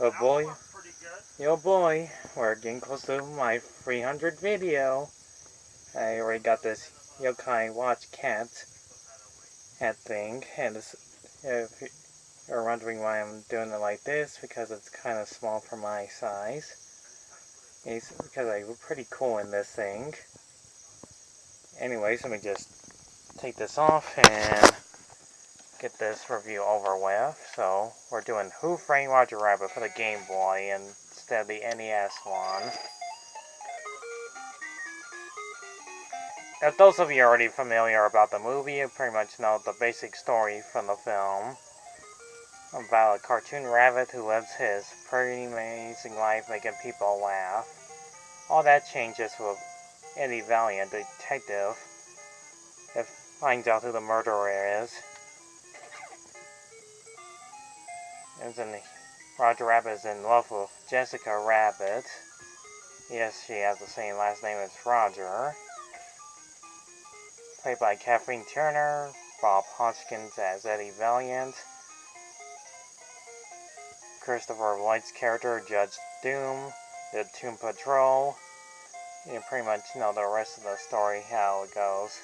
Oh boy, yo boy, we're getting close to my 300 video. I already got this Yokai Watch cat thing, and if you're wondering why I'm doing it like this, because it's kind of small for my size. It's because I look pretty cool in this thing. Anyways, let me just take this off and get this review over with. So, we're doing Who Framed Roger Rabbit for the Game Boy instead of the NES one. If those of you are already familiar about the movie, you pretty much know the basic story from the film. About a cartoon rabbit who lives his pretty amazing life making people laugh. All that changes with Eddie Valiant, the detective, that finds out who the murderer is. And then Roger Rabbit is in love with Jessica Rabbit. Yes, she has the same last name as Roger. Played by Kathleen Turner, Bob Hoskins as Eddie Valiant, Christopher Lloyd's character, Judge Doom, the Toon Patrol. You pretty much know the rest of the story, how it goes.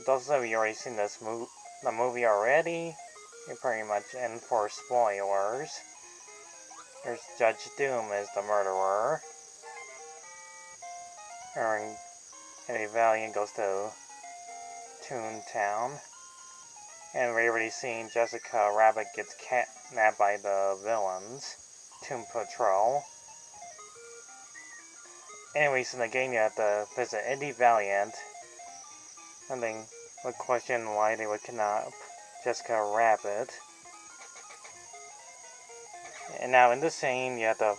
Those of you already seen the movie already, you're pretty much in for spoilers. There's Judge Doom as the murderer. And Eddie Valiant goes to Toontown. And we already seen Jessica Rabbit gets kidnapped by the villains, Toon Patrol. Anyways, in the game you have to visit Eddie Valiant, and then would question why they would kidnap Jessica Rabbit. And now in this scene, you have to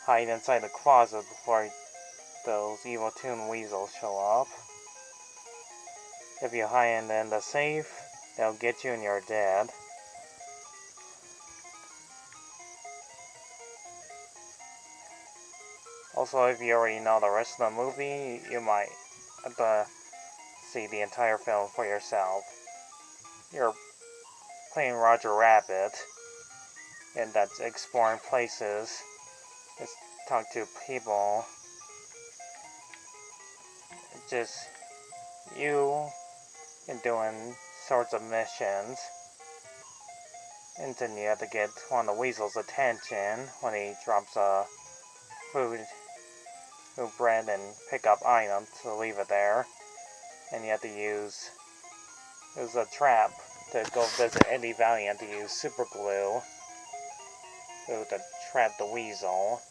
hide inside the closet before those evil Toon Weasels show up. If you hide in the safe, they'll get you and you're dead. Also, if you already know the rest of the movie, you might have to see the entire film for yourself. You're playing Roger Rabbit, and that's exploring places, just talk to people. It's just you and doing sorts of missions. And then you have to get one of the weasel's attention when he drops food bread and pick up items to leave it there. And you have to use a trap to go visit Eddie Valiant to use super glue to trap the weasel,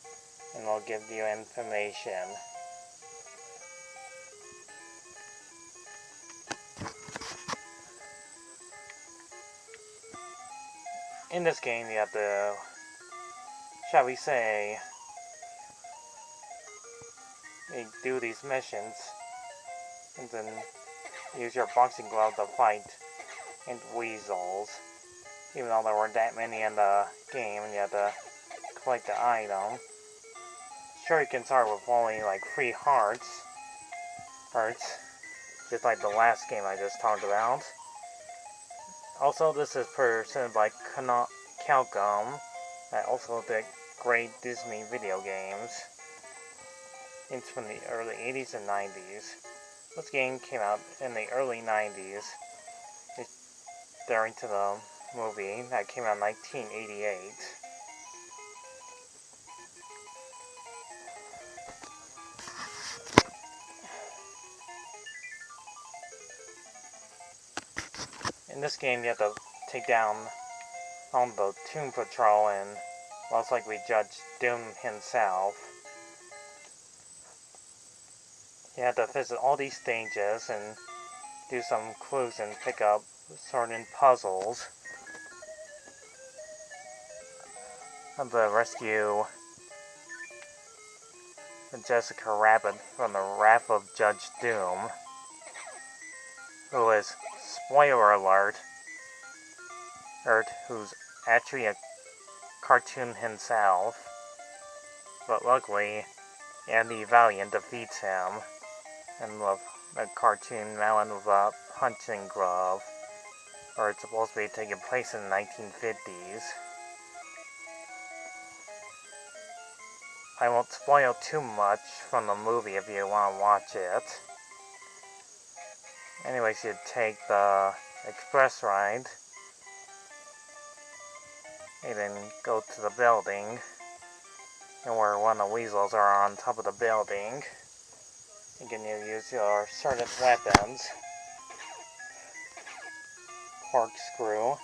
and it'll give you information. In this game, you have to, shall we say, you do these missions, and then use your boxing glove to fight weasels. Even though there weren't that many in the game, and you have to collect the item. Sure, you can start with only like 3 hearts, just like the last game I just talked about. Also, this is presented by Capcom, also did great Disney video games. It's from the early 80s and 90s. This game came out in the early 90s, during to the movie that came out in 1988. In this game, you have to take down on the Toon Patrol and most likely Judge Doom himself. You have to visit all these stages and do some clues and pick up certain puzzles. And to rescue Jessica Rabbit from the wrath of Judge Doom, who is, spoiler alert, who's actually a cartoon himself. But luckily, Eddie Valiant defeats him, and with a cartoon melon with a punching glove, or it's supposed to be taking place in the 1950s. I won't spoil too much from the movie if you want to watch it. Anyways, you take the express ride and then go to the building, and where one of the weasels are on top of the building. You can use your certain weapons, corkscrew,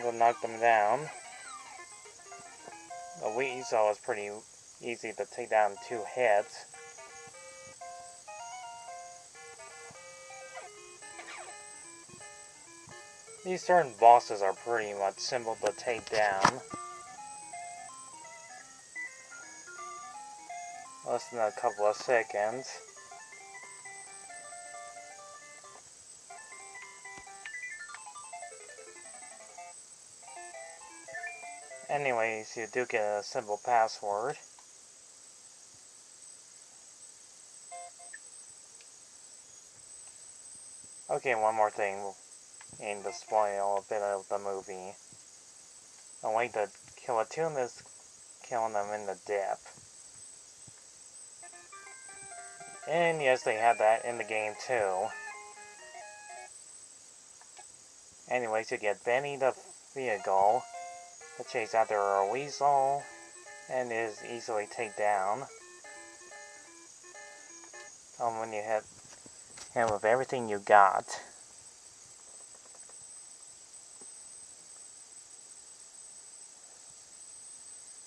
to knock them down. The weasel is pretty easy to take down in 2 hits. These certain bosses are pretty much simple to take down. Less than a couple of seconds. Anyways, you do get a simple password. Okay, one more thing. Aim to spoil a bit of the movie. The way to kill a tune is killing them in the dip. And yes, they had that in the game too. Anyways, you get Benny the vehicle to chase after a weasel and is easily taken down. When you hit him with everything you got.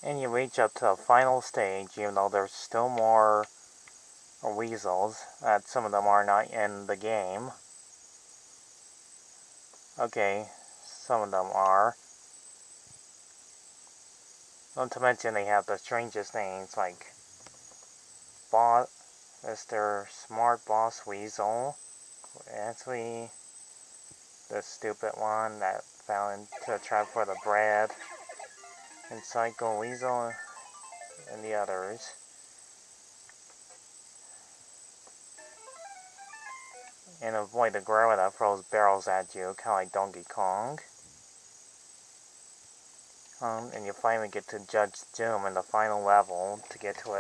And you reach up to the final stage, even though there's still more weasels, that some of them are not in the game. Okay, some of them are. Not to mention they have the strangest names, like Mr. Smart Boss Weasel. Actually, the stupid one that fell into a trap for the bread. And Psycho Weasel and the others. And avoid the gorilla that throws barrels at you, kind of like Donkey Kong. And you finally get to Judge Doom in the final level to get to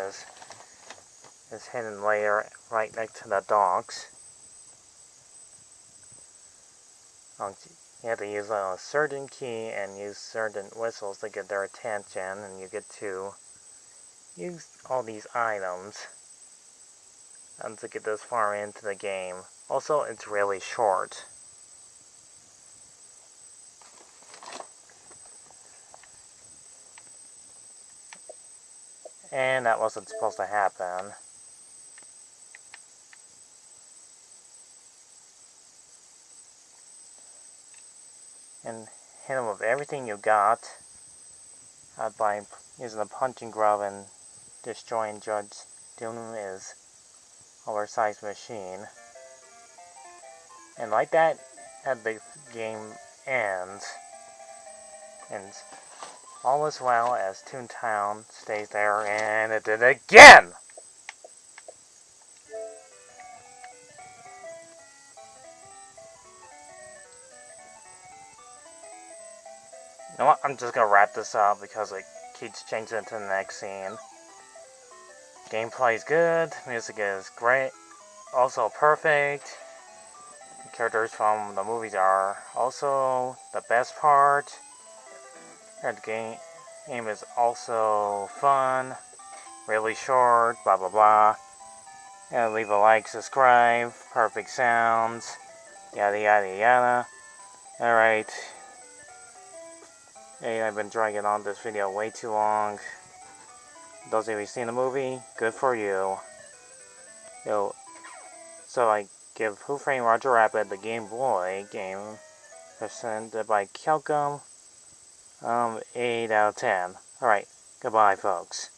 his hidden lair right next to the docks. You have to use a certain key and use certain whistles to get their attention, and you get to use all these items to get this far into the game. Also, it's really short. And that wasn't supposed to happen. And hit him with everything you got by using a punching glove and destroying Judge Doom's oversized machine. And like that, the game ends. And all is well as Toontown stays there, and it did it again! You know what? I'm just gonna wrap this up because it keeps changing to the next scene. Gameplay is good, music is great, also perfect. The characters from the movies are also the best part. And the game is also fun, really short, blah blah blah. And leave a like, subscribe, perfect sounds, yada yada yada. Alright. Hey, I've been dragging on this video way too long. Those of you who've seen the movie, good for you. So I give Who Framed Roger Rabbit the Game Boy game presented by Capcom 8 out of 10. Alright, goodbye folks.